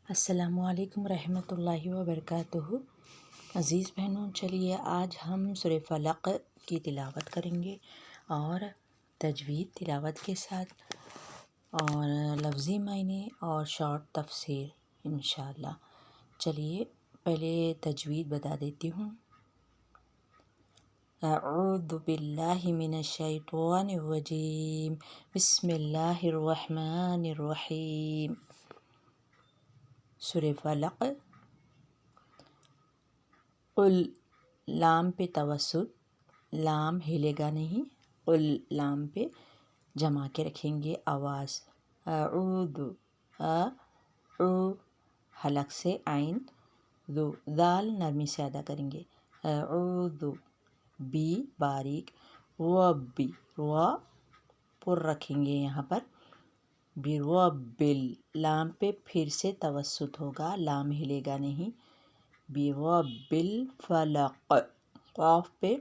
السلام علیکم رحمۃ اللہ وبرکاتہ۔ عزیز بہنوں، چلیے آج ہم سورہ فلق کی تلاوت کریں گے اور تجوید تلاوت کے ساتھ اور لفظی معنی اور شارٹ تفسیر انشاءاللہ۔ چلیے پہلے تجوید بتا دیتی ہوں۔ اعوذ باللہ من الشیطان الرجیم، بسم اللہ الرحمن الرحیم۔ سورہ فلق، قل لام پہ توسط، لام ہلے گا نہیں، قل لام پہ جما کے رکھیں گے آواز۔ اعوذ، حلق سے عین، دال نرمی سے ادا کریں گے۔ اعوذ، بی باریک، ربی، وا پر رکھیں گے یہاں پر، بربل، لام پہ پھر سے توسط ہوگا، لام ہلے گا نہیں، بربل فلق، قاف پہ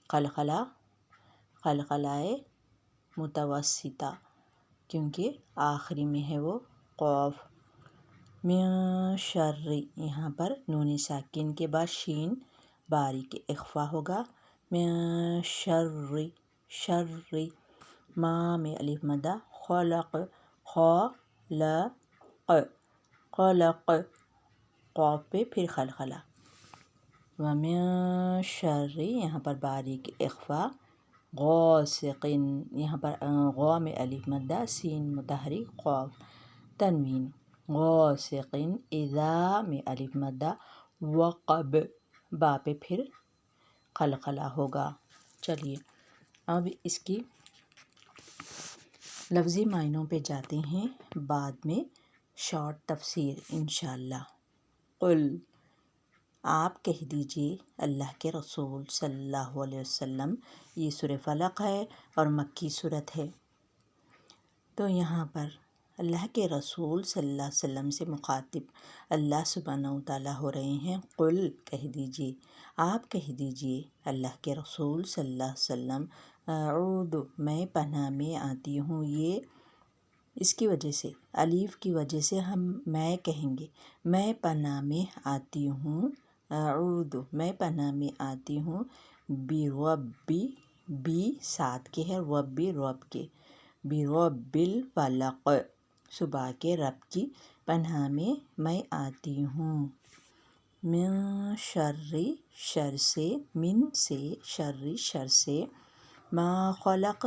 قلقلہ، قلقلہ متوسطہ کیونکہ آخری میں ہے وہ قاف۔ من شر، یہاں پر نون ساکن کے بعد شین باریک اخفا ہوگا، من شر، شر، ما میں الف مدہ، خلق، خلق، خلق، قاف پہ پھر قلقلہ، ومن شر، یہاں پر باریک اخفا، غاسق، یہاں پر غا میں الف مدہ، سین متحرک، قاف تنوین، غاسق اذا میں الف مدہ، وقب، با پہ پھر قلقلہ ہوگا۔ چلیے اب اس کی لفظی معنوں پہ جاتے ہیں، بعد میں شارٹ تفسیر انشاءاللہ۔ قل، آپ کہہ دیجئے اللہ کے رسول صلی اللہ علیہ وسلم، یہ سورہ فلق ہے اور مکی سورت ہے، تو یہاں پر اللہ کے رسول صلی اللہ علیہ وسلم سے مخاطب اللہ سبحانہ وتعالیٰ ہو رہے ہیں۔ قل، کہہ دیجئے، آپ کہہ دیجئے اللہ کے رسول صلی اللہ علیہ وسلم، اعوذ، میں پناہ میں آتی ہوں، یہ اس کی وجہ سے، الف کی وجہ سے ہم میں کہیں گے، میں پناہ میں آتی ہوں، اعوذ، میں پناہ میں آتی ہوں، بربی، بی ساتھ کے ہے، ربی رب کے، برب الفلق، صبح کے رب کی پناہ میں آتی ہوں، من شر، شر سے، من سے، شر شر سے، ما خلق،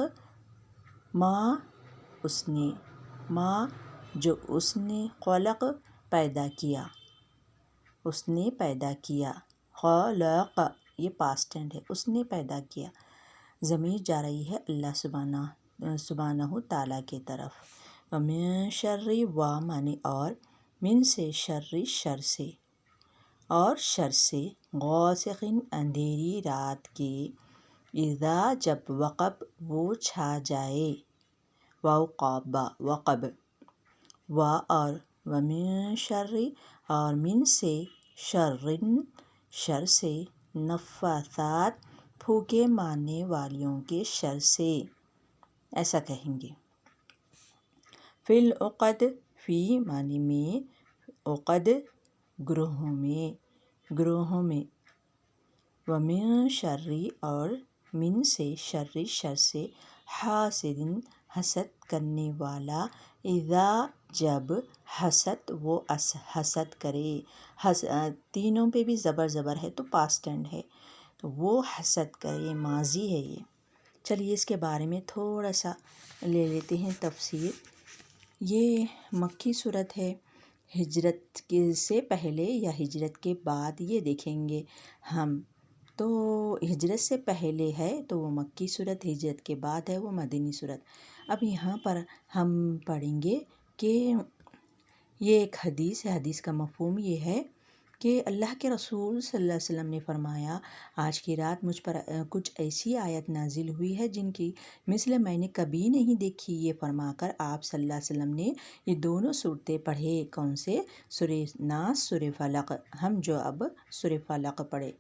ما اس نے، ما جو اس نے، خلق پیدا کیا، اس نے پیدا کیا، خلق یہ پاسٹ ٹینس ہے، اس نے پیدا کیا، ضمیر جا رہی ہے اللہ سبحانہ تعالیٰ کی طرف۔ ومن شر، وا معنی اور، من سے، شر شر سے، اور شر سے، غاسق اندھیری رات کے، اذا جب وقب وہ چھا جائے، واو قاف با، وقب، وا اور، ومن شر اور، من سے، شرن شر سے، نفاثات پھونکے مارنے والیوں کے شر سے، ایسا کہیں گے۔ فی العقد، فی معنی میں، عقد گروہوں میں، گروہوں میں، ومن شر اور، من سے، شر شر سے، حاسد حسد کرنے والا، اذا جب، حسد وہ حسد کرے، تینوں پہ بھی زبر ہے تو پاسٹ ٹینس ہے، تو وہ حسد کرے، ماضی ہے یہ۔ چلیے اس کے بارے میں تھوڑا سا لے لیتے ہیں تفسیر۔ یہ مکی صورت ہے، ہجرت سے پہلے یا ہجرت کے بعد یہ دیکھیں گے ہم، تو ہجرت سے پہلے ہے تو وہ مکی صورت، ہجرت کے بعد ہے وہ مدنی صورت۔ اب یہاں پر ہم پڑھیں گے کہ یہ ایک حدیث ہے، حدیث کا مفہوم یہ ہے کہ اللہ کے رسول صلی اللہ علیہ وسلم نے فرمایا، آج کی رات مجھ پر کچھ ایسی آیت نازل ہوئی ہے جن کی مثل میں نے کبھی نہیں دیکھی، یہ فرما کر آپ صلی اللہ علیہ وسلم نے یہ دونوں صورتیں پڑھے، کون سے؟ سورہ ناس، سورہ فلق، ہم جو اب سورہ فلق پڑھے،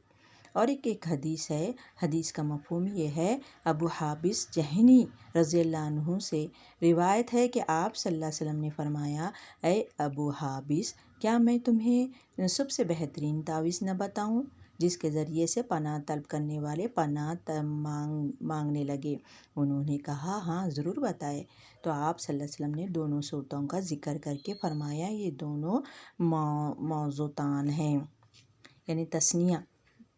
اور ایک حدیث ہے، حدیث کا مفہوم یہ ہے، ابو حابس جہنی رضی اللہ عنہ سے روایت ہے کہ آپ صلی اللہ علیہ وسلم نے فرمایا، اے ابو حابس، کیا میں تمہیں سب سے بہترین تعویذ نہ بتاؤں جس کے ذریعے سے پناہ طلب کرنے والے پناہ مانگنے لگے؟ انہوں نے کہا، ہاں ضرور بتائے۔ تو آپ صلی اللہ علیہ وسلم نے دونوں صورتوں کا ذکر کر کے فرمایا، یہ دونوں موضوعتان ہیں، یعنی تثنیہ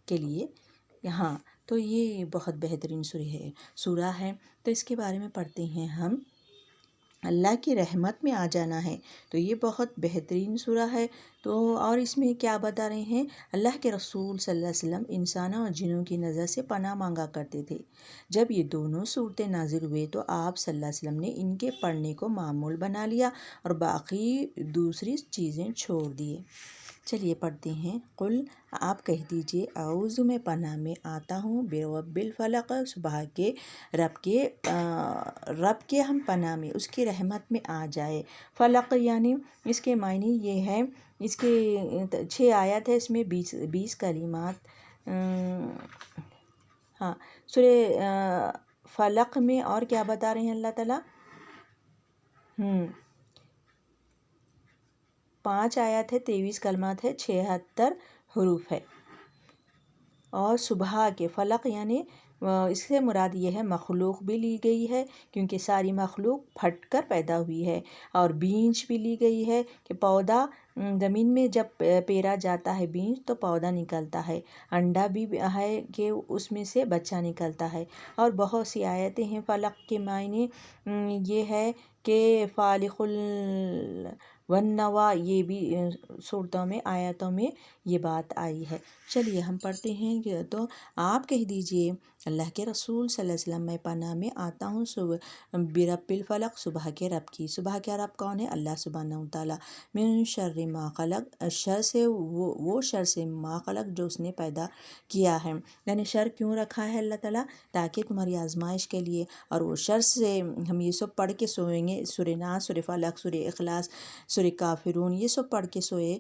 کے لیے یہاں۔ تو یہ بہت بہترین سورہ ہے، تو اس کے بارے میں پڑھتے ہیں ہم۔ اللہ کی رحمت میں آ جانا ہے، تو یہ بہت بہترین سورہ ہے۔ تو اور اس میں کیا بتا رہے ہیں؟ اللہ کے رسول صلی اللہ علیہ وسلم انسانوں اور جنوں کی نظر سے پناہ مانگا کرتے تھے۔ جب یہ دونوں صورتیں نازل ہوئے تو آپ صلی اللہ علیہ وسلم نے ان کے پڑھنے کو معمول بنا لیا اور باقی دوسری چیزیں چھوڑ دیے۔ چلیے پڑھتے ہیں۔ قل، آپ کہہ دیجئے، اعوذ میں پناہ میں آتا ہوں برب الفلق، صبح کے رب کے ہم پناہ میں، اس کی رحمت میں آ جائے۔ فلق یعنی اس کے معنی یہ ہے، اس کے 6 آیت ہے، اس میں 20 کلمات۔ ہاں، سورہ فلق میں اور کیا بتا رہے ہیں اللہ تعالیٰ؟ 5 آیات ہے، 23 کلمات ہے، 76 حروف ہے۔ اور صبح کے فلق یعنی اس سے مراد یہ ہے مخلوق بھی لی گئی ہے، کیونکہ ساری مخلوق پھٹ کر پیدا ہوئی ہے، اور بیج بھی لی گئی ہے کہ پودا زمین میں جب پیرا جاتا ہے بیج تو پودا نکلتا ہے، انڈا بھی ہے کہ اس میں سے بچہ نکلتا ہے۔ اور بہت سی آیتیں ہیں۔ فلق کے معنی یہ ہے کہ فالق والنوا، یہ بھی صورتوں میں، آیاتوں میں یہ بات آئی ہے۔ چلیے ہم پڑھتے ہیں کہ تو آپ کہہ دیجئے، اللہ کے رسول صلی اللہ علیہ وسلم، میں پناہ میں آتا ہوں برب الفلق، صبح کے رب کی۔ صبح کے رب کون ہے؟ اللہ سبحانہ وتعالیٰ۔ من شر ما خلق، شر سے وہ شر سے ما خلق جو اس نے پیدا کیا ہے، یعنی شر کیوں رکھا ہے اللہ تعالیٰ؟ تاکہ تمہاری آزمائش کے لیے، اور وہ شر سے ہم یہ سب پڑھ کے سوئیں گے، سورہ ناس، سورہ فلق، سورہ اخلاص، سورہ کافرون، یہ سب پڑھ کے سوئے،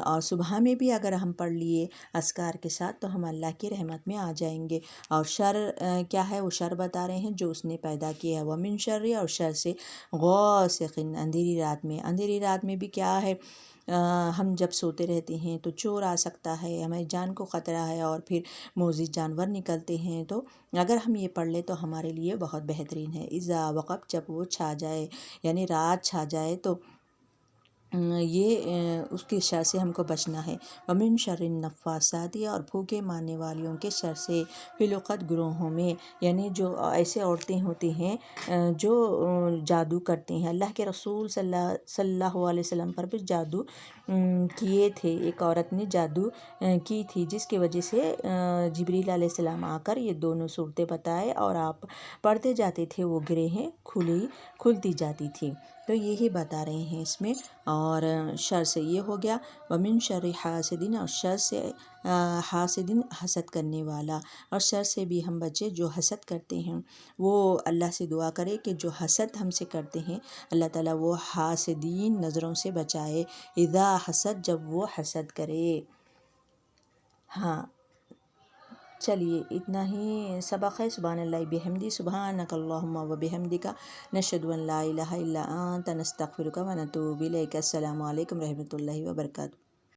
اور صبح میں بھی اگر ہم پڑھ لیے اذکار کے ساتھ تو ہم اللہ کی رحمت میں آ جائیں گے۔ اور شر کیا ہے؟ وہ شر بتا رہے ہیں جو اس نے پیدا کیا ہے، ومن شر، اور شر سے غاسق، اندھیری رات میں۔ اندھیری رات میں بھی کیا ہے؟ ہم جب سوتے رہتے ہیں تو چور آ سکتا ہے، ہماری جان کو خطرہ ہے، اور پھر موذی جانور نکلتے ہیں، تو اگر ہم یہ پڑھ لیں تو ہمارے لیے بہت بہترین ہے۔ اذا وقب، جب وہ چھا جائے، یعنی رات چھا جائے، تو یہ اس کے شر سے ہم کو بچنا ہے۔ ومن شر النفاثات، اور پھونکے مارنے والیوں کے شر سے، فی العقد، گروہوں میں، یعنی جو ایسے عورتیں ہوتی ہیں جو جادو کرتی ہیں۔ اللہ کے رسول صلی اللہ علیہ وسلم پر بھی جادو کیے تھے، ایک عورت نے جادو کی تھی، جس کی وجہ سے جبریل علیہ السلام آ کر یہ دونوں صورتیں بتائے، اور آپ پڑھتے جاتے تھے، وہ گرہیں کھلتی جاتی تھی۔ تو یہی بتا رہے ہیں اس میں۔ اور شر سے یہ ہو گیا، ومن شر حاسدین، اور شر سے حاسدین، حسد کرنے والا، اور شر سے بھی ہم بچے جو حسد کرتے ہیں۔ وہ اللہ سے دعا کرے کہ جو حسد ہم سے کرتے ہیں، اللہ تعالیٰ وہ حاسدین نظروں سے بچائے، اذا حسد، جب وہ حسد کرے۔ ہاں، چلیے اتنا ہی سبق ہے۔ سبحان اللہ بحمدی، سبحانک اللہم و بحمدک، نشہد ان لا الہ الا انت، نستغفرک و نتوب الیک۔ السلام علیکم رحمۃ اللہ وبرکاتہ۔